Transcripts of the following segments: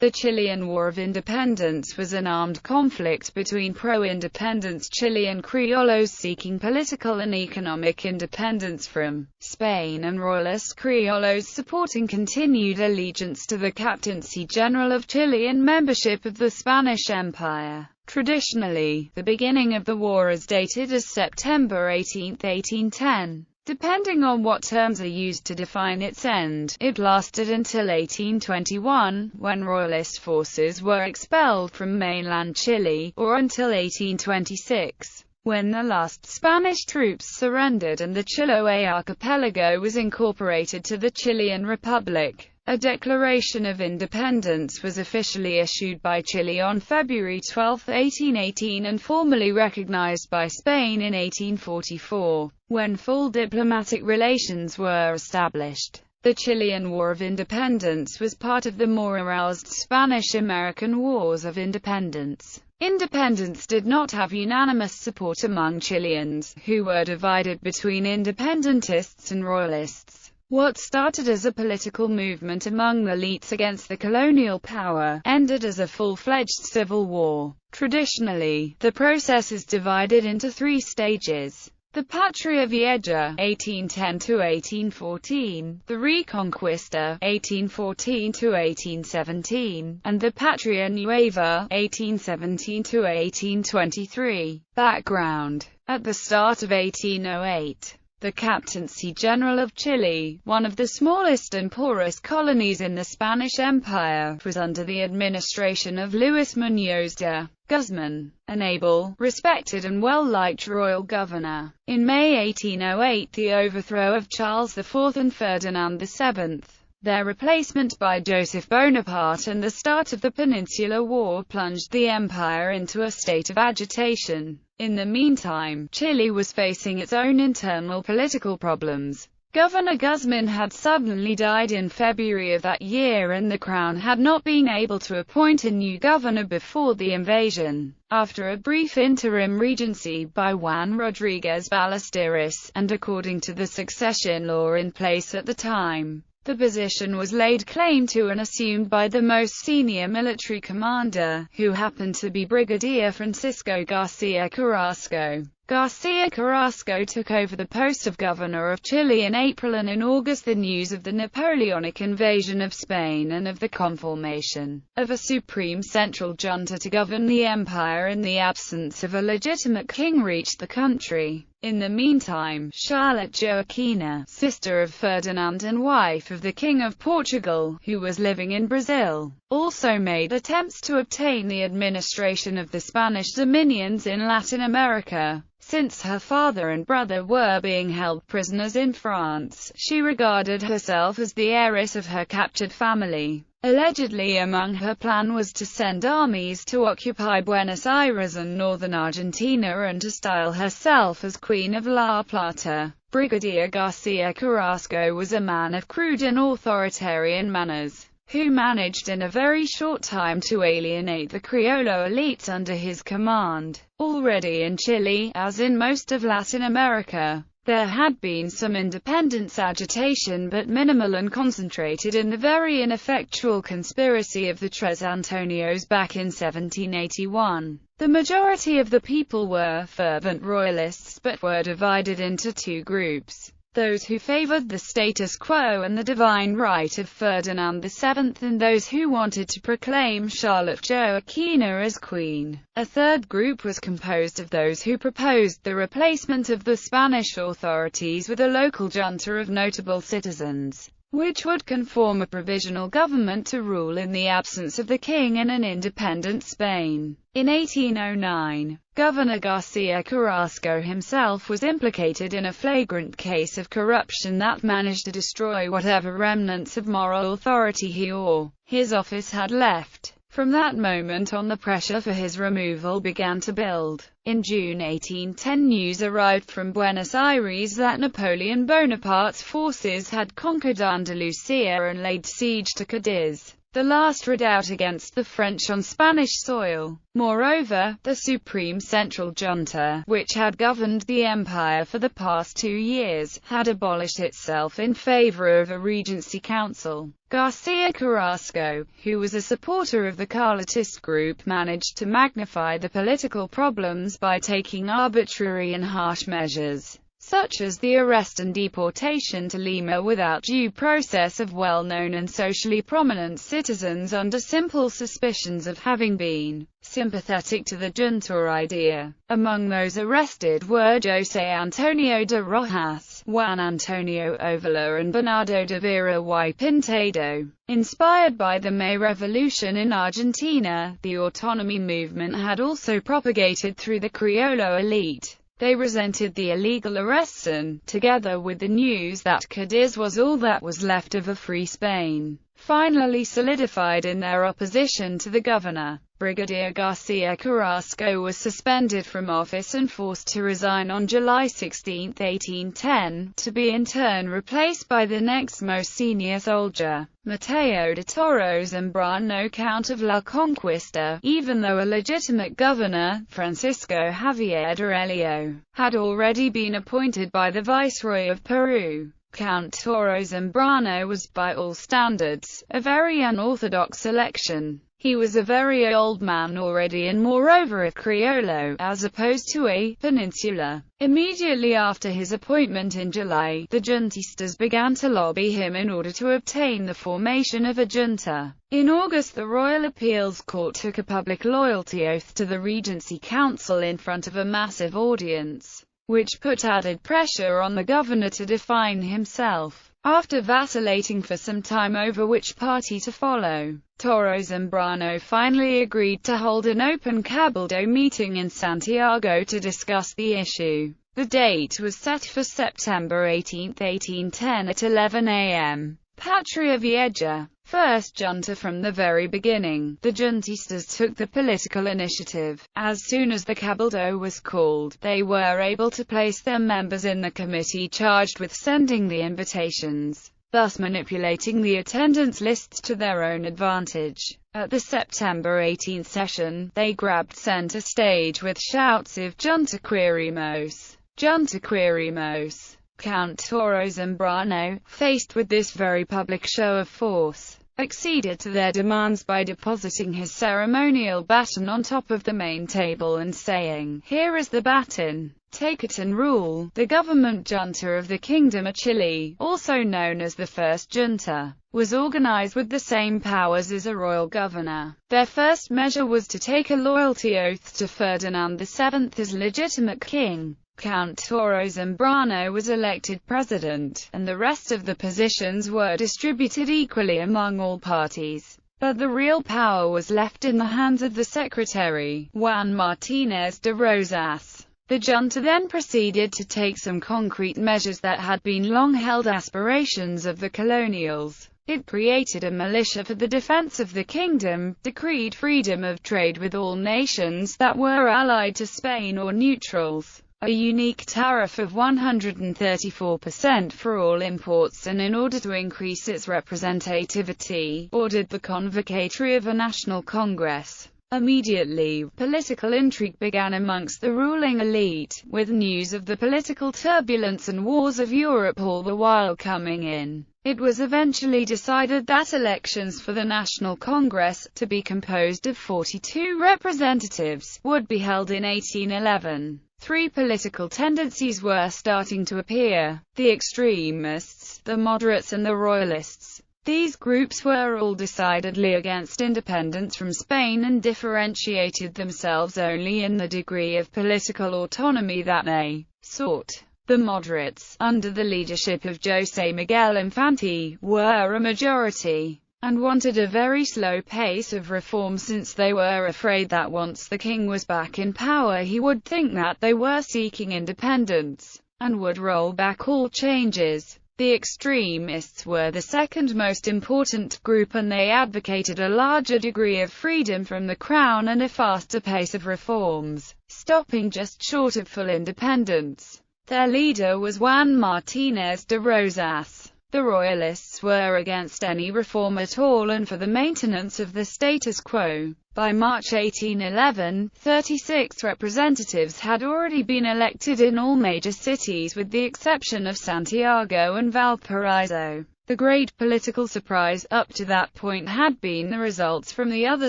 The Chilean War of Independence was an armed conflict between pro-independence Chilean criollos seeking political and economic independence from Spain and royalist criollos supporting continued allegiance to the Captaincy General of Chilean membership of the Spanish Empire. Traditionally, the beginning of the war is dated as September 18, 1810. Depending on what terms are used to define its end, it lasted until 1821, when royalist forces were expelled from mainland Chile, or until 1826, when the last Spanish troops surrendered and the Chiloé archipelago was incorporated to the Chilean Republic. A Declaration of Independence was officially issued by Chile on February 12, 1818 and formally recognized by Spain in 1844, when full diplomatic relations were established. The Chilean War of Independence was part of the more aroused Spanish-American Wars of Independence. Independence did not have unanimous support among Chileans, who were divided between independentists and royalists. What started as a political movement among the elites against the colonial power, ended as a full-fledged civil war. Traditionally, the process is divided into three stages. The Patria Vieja, 1810–1814, the Reconquista, 1814–1817, and the Patria Nueva, 1817–1823. Background. At the start of 1808, the Captaincy General of Chile, one of the smallest and poorest colonies in the Spanish Empire, was under the administration of Luis Muñoz de Guzmán, an able, respected and well-liked royal governor. In May 1808, the overthrow of Charles IV and Ferdinand VII, their replacement by Joseph Bonaparte, and the start of the Peninsular War plunged the empire into a state of agitation. In the meantime, Chile was facing its own internal political problems. Governor Guzmán had suddenly died in February of that year and the crown had not been able to appoint a new governor before the invasion. After a brief interim regency by Juan Rodríguez Ballesteros, and according to the succession law in place at the time, the position was laid claim to and assumed by the most senior military commander, who happened to be Brigadier Francisco García Carrasco. García Carrasco took over the post of governor of Chile in April, and in August the news of the Napoleonic invasion of Spain and of the conformation of a supreme central junta to govern the empire in the absence of a legitimate king reached the country. In the meantime, Charlotte Joaquina, sister of Ferdinand and wife of the King of Portugal, who was living in Brazil, also made attempts to obtain the administration of the Spanish dominions in Latin America. Since her father and brother were being held prisoners in France, she regarded herself as the heiress of her captured family. Allegedly, among her plan was to send armies to occupy Buenos Aires and northern Argentina and to style herself as Queen of La Plata. Brigadier García Carrasco was a man of crude and authoritarian manners, who managed in a very short time to alienate the Criollo elites under his command. Already in Chile, as in most of Latin America, there had been some independence agitation, but minimal and concentrated in the very ineffectual conspiracy of the Tres Antonios back in 1781. The majority of the people were fervent royalists, but were divided into two groups: those who favored the status quo and the divine right of Ferdinand VII, and those who wanted to proclaim Charlotte Joaquina as queen. A third group was composed of those who proposed the replacement of the Spanish authorities with a local junta of notable citizens, which would conform a provisional government to rule in the absence of the king in an independent Spain. In 1809, Governor García Carrasco himself was implicated in a flagrant case of corruption that managed to destroy whatever remnants of moral authority he or his office had left. From that moment on, the pressure for his removal began to build. In June 1810, news arrived from Buenos Aires that Napoleon Bonaparte's forces had conquered Andalusia and laid siege to Cadiz. the last redoubt against the French on Spanish soil. Moreover, the Supreme Central Junta, which had governed the empire for the past 2 years, had abolished itself in favor of a regency council. Garcia Carrasco, who was a supporter of the Carlist group, managed to magnify the political problems by taking arbitrary and harsh measures, such as the arrest and deportation to Lima without due process of well-known and socially prominent citizens under simple suspicions of having been sympathetic to the junta idea. Among those arrested were José Antonio de Rojas, Juan Antonio Ovalle and Bernardo de Vera y Pintado. Inspired by the May Revolution in Argentina, the autonomy movement had also propagated through the Criollo elite. They resented the illegal arrests and, together with the news that Cadiz was all that was left of a free Spain, finally solidified in their opposition to the governor. Brigadier Garcia Carrasco was suspended from office and forced to resign on July 16, 1810, to be in turn replaced by the next most senior soldier, Mateo de Toro Zambrano, Count of La Conquista. Even though a legitimate governor, Francisco Javier de Elio, had already been appointed by the Viceroy of Peru, Count Toro Zambrano was, by all standards, a very unorthodox selection. He was a very old man already and moreover a Criollo, as opposed to a peninsular. Immediately after his appointment in July, the juntistas began to lobby him in order to obtain the formation of a junta. In August, the Royal Appeals Court took a public loyalty oath to the Regency Council in front of a massive audience, which put added pressure on the governor to define himself. After vacillating for some time over which party to follow, Toro Zambrano finally agreed to hold an open cabildo meeting in Santiago to discuss the issue. The date was set for September 18, 1810 at 11 a.m. Patria Vieja. First junta. From the very beginning, the juntistas took the political initiative. As soon as the cabildo was called, they were able to place their members in the committee charged with sending the invitations, thus manipulating the attendance lists to their own advantage. At the September 18 session, they grabbed center stage with shouts of "Junta Queremos! Junta Queremos!" Count Toro Zambrano, faced with this very public show of force, acceded to their demands by depositing his ceremonial baton on top of the main table and saying, "Here is the baton. Take it and rule." The government junta of the Kingdom of Chile, also known as the First Junta, was organized with the same powers as a royal governor. Their first measure was to take a loyalty oath to Ferdinand VII as legitimate king. Count Toro Zambrano was elected president, and the rest of the positions were distributed equally among all parties. But the real power was left in the hands of the secretary, Juan Martínez de Rosas. The junta then proceeded to take some concrete measures that had been long-held aspirations of the colonials. It created a militia for the defense of the kingdom, decreed freedom of trade with all nations that were allied to Spain or neutrals, a unique tariff of 134% for all imports, and in order to increase its representativity, ordered the convocation of a national congress. Immediately, political intrigue began amongst the ruling elite, with news of the political turbulence and wars of Europe all the while coming in. It was eventually decided that elections for the National Congress, to be composed of 42 representatives, would be held in 1811. Three political tendencies were starting to appear: the extremists, the moderates and the royalists. These groups were all decidedly against independence from Spain and differentiated themselves only in the degree of political autonomy that they sought. The moderates, under the leadership of José Miguel Infante, were a majority, and wanted a very slow pace of reform since they were afraid that once the king was back in power he would think that they were seeking independence, and would roll back all changes. The extremists were the second most important group, and they advocated a larger degree of freedom from the crown and a faster pace of reforms, stopping just short of full independence. Their leader was Juan Martínez de Rosas. The Royalists were against any reform at all and for the maintenance of the status quo. By March 1811, 36 representatives had already been elected in all major cities with the exception of Santiago and Valparaiso. The great political surprise up to that point had been the results from the other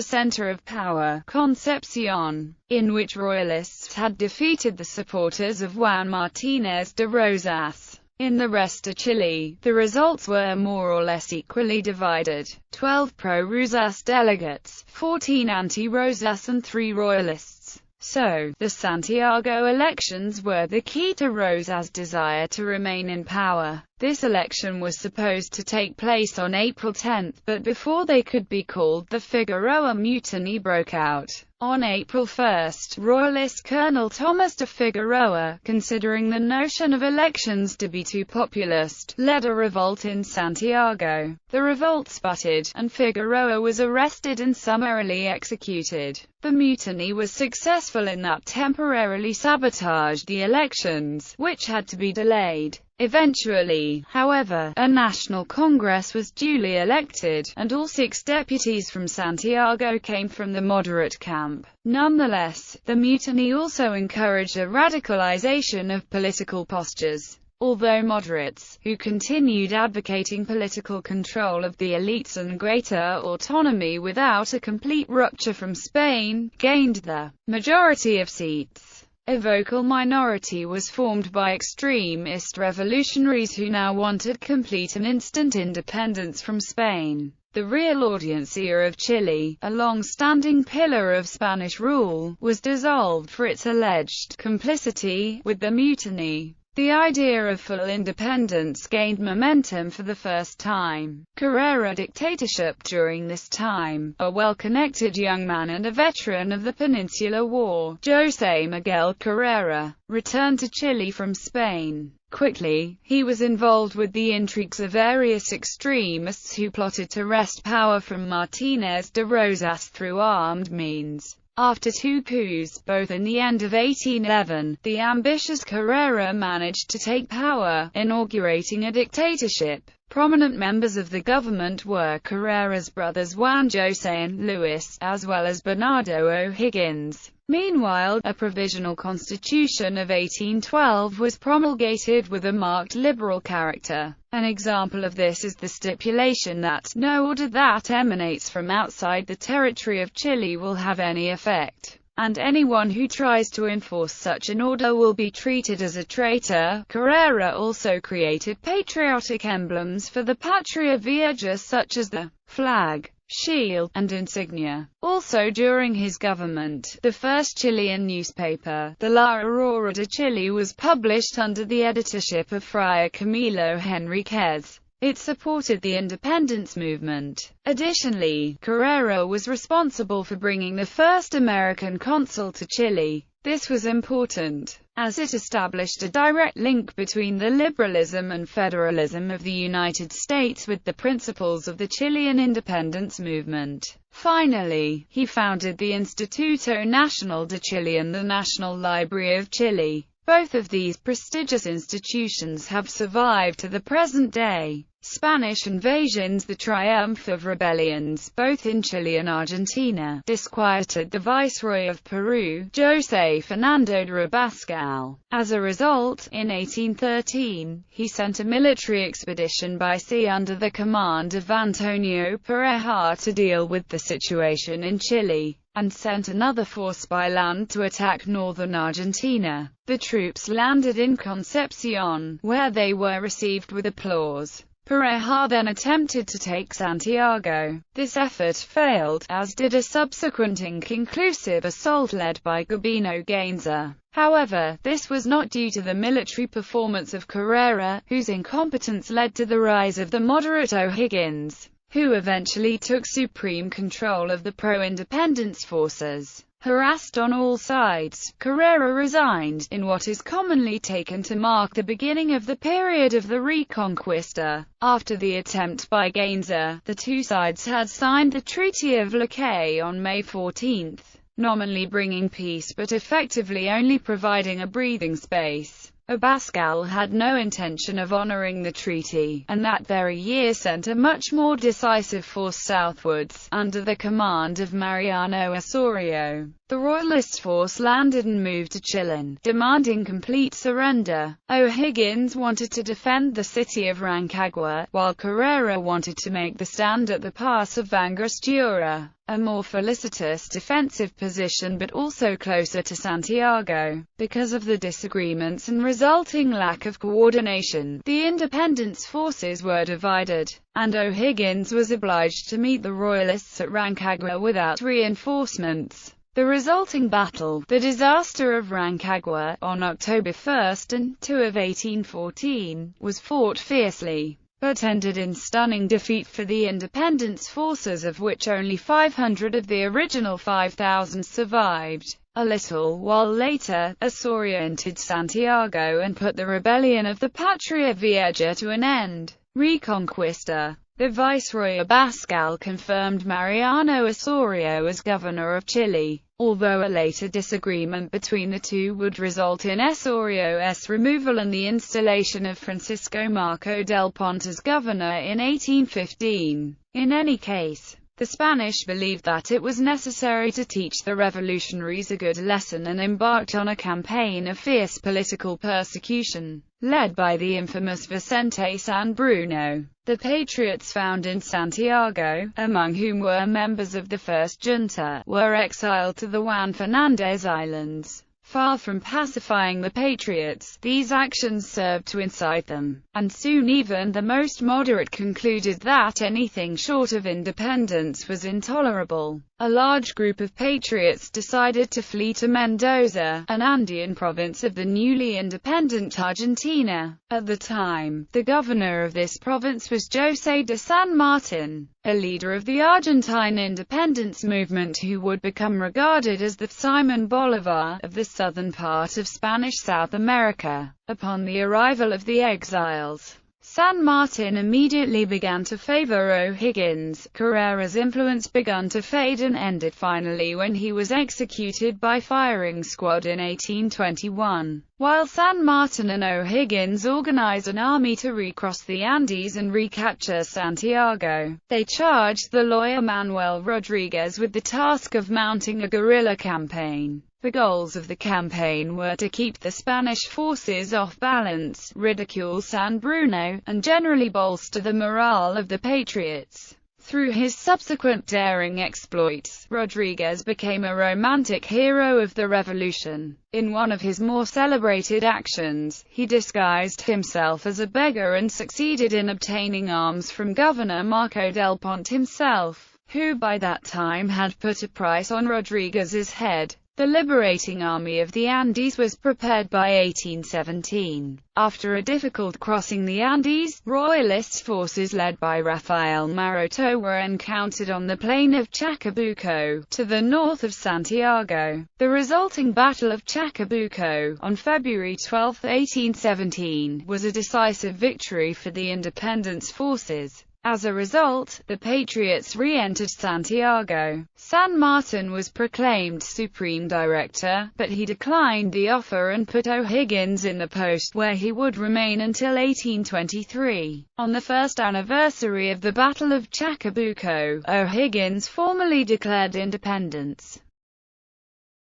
center of power, Concepcion, in which Royalists had defeated the supporters of Juan Martínez de Rosas. In the rest of Chile, the results were more or less equally divided: 12 pro-Rosas delegates, 14 anti-Rosas and 3 Royalists. So, the Santiago elections were the key to Rosas' desire to remain in power. This election was supposed to take place on April 10, but before they could be called, the Figueroa Mutiny broke out. On April 1, Royalist Colonel Thomas de Figueroa, considering the notion of elections to be too populist, led a revolt in Santiago. The revolt sputtered, and Figueroa was arrested and summarily executed. The mutiny was successful in that temporarily sabotaged the elections, which had to be delayed. Eventually, however, a national congress was duly elected, and all 6 deputies from Santiago came from the moderate camp. Nonetheless, the mutiny also encouraged a radicalization of political postures. Although moderates, who continued advocating political control of the elites and greater autonomy without a complete rupture from Spain, gained the majority of seats. A vocal minority was formed by extremist revolutionaries who now wanted complete and instant independence from Spain. The Real Audiencia of Chile, a long-standing pillar of Spanish rule, was dissolved for its alleged complicity with the mutiny. The idea of full independence gained momentum for the first time. Carrera dictatorship. During this time, a well-connected young man and a veteran of the Peninsular War, José Miguel Carrera, returned to Chile from Spain. Quickly, he was involved with the intrigues of various extremists who plotted to wrest power from Martínez de Rosas through armed means. After 2 coups, both in the end of 1811, the ambitious Carrera managed to take power, inaugurating a dictatorship. Prominent members of the government were Carrera's brothers Juan José and Luis, as well as Bernardo O'Higgins. Meanwhile, a provisional constitution of 1812 was promulgated with a marked liberal character. An example of this is the stipulation that no order that emanates from outside the territory of Chile will have any effect, and anyone who tries to enforce such an order will be treated as a traitor. Carrera also created patriotic emblems for the Patria Vieja such as the flag, shield, and insignia. Also during his government, the first Chilean newspaper, the La Aurora de Chile, was published under the editorship of Friar Camilo Henriquez. It supported the independence movement. Additionally, Carrera was responsible for bringing the first American consul to Chile. This was important, as it established a direct link between the liberalism and federalism of the United States with the principles of the Chilean independence movement. Finally, he founded the Instituto Nacional de Chile and the National Library of Chile. Both of these prestigious institutions have survived to the present day. Spanish invasions. The triumph of rebellions, both in Chile and Argentina, disquieted the Viceroy of Peru, José Fernando de Rabascal. As a result, in 1813, he sent a military expedition by sea under the command of Antonio Pareja to deal with the situation in Chile, and sent another force by land to attack northern Argentina. The troops landed in Concepcion, where they were received with applause. Pareja then attempted to take Santiago. This effort failed, as did a subsequent inconclusive assault led by Gabino Gainza. However, this was not due to the military performance of Carrera, whose incompetence led to the rise of the moderate O'Higgins, who eventually took supreme control of the pro-independence forces. Harassed on all sides, Carrera resigned, in what is commonly taken to mark the beginning of the period of the Reconquista. After the attempt by Gainza, the two sides had signed the Treaty of Lakay on May 14, nominally bringing peace but effectively only providing a breathing space. Abascal had no intention of honoring the treaty, and that very year sent a much more decisive force southwards, under the command of Mariano Osorio. The Royalist force landed and moved to Chillán, demanding complete surrender. O'Higgins wanted to defend the city of Rancagua, while Carrera wanted to make the stand at the pass of Angostura, a more felicitous defensive position but also closer to Santiago. Because of the disagreements and resulting lack of coordination, the independence forces were divided, and O'Higgins was obliged to meet the Royalists at Rancagua without reinforcements. The resulting battle, the disaster of Rancagua, on October 1 and 2 of 1814, was fought fiercely, but ended in stunning defeat for the independence forces, of which only 500 of the original 5,000 survived. A little while later, Osorio entered Santiago and put the rebellion of the Patria Vieja to an end. Reconquista. The Viceroy Abascal confirmed Mariano Osorio as governor of Chile, although a later disagreement between the two would result in Osorio's removal and the installation of Francisco Marco del Ponte as governor in 1815. In any case, the Spanish believed that it was necessary to teach the revolutionaries a good lesson and embarked on a campaign of fierce political persecution, led by the infamous Vicente San Bruno. The patriots found in Santiago, among whom were members of the first junta, were exiled to the Juan Fernandez Islands. Far from pacifying the patriots, these actions served to incite them, and soon even the most moderate concluded that anything short of independence was intolerable. A large group of patriots decided to flee to Mendoza, an Andean province of the newly independent Argentina. At the time, the governor of this province was José de San Martín, a leader of the Argentine independence movement who would become regarded as the Simón Bolívar of the southern part of Spanish South America. Upon the arrival of the exiles, San Martín immediately began to favor O'Higgins. Carrera's influence began to fade and ended finally when he was executed by firing squad in 1821. While San Martín and O'Higgins organized an army to recross the Andes and recapture Santiago, they charged the lawyer Manuel Rodriguez with the task of mounting a guerrilla campaign. The goals of the campaign were to keep the Spanish forces off balance, ridicule San Bruno, and generally bolster the morale of the patriots. Through his subsequent daring exploits, Rodriguez became a romantic hero of the revolution. In one of his more celebrated actions, he disguised himself as a beggar and succeeded in obtaining arms from Governor Marco del Ponte himself, who by that time had put a price on Rodriguez's head. The liberating army of the Andes was prepared by 1817. After a difficult crossing the Andes, Royalist forces led by Rafael Maroto were encountered on the plain of Chacabuco, to the north of Santiago. The resulting Battle of Chacabuco, on February 12, 1817, was a decisive victory for the independence forces. As a result, the patriots re-entered Santiago. San Martín was proclaimed Supreme Director, but he declined the offer and put O'Higgins in the post, where he would remain until 1823. On the first anniversary of the Battle of Chacabuco, O'Higgins formally declared independence.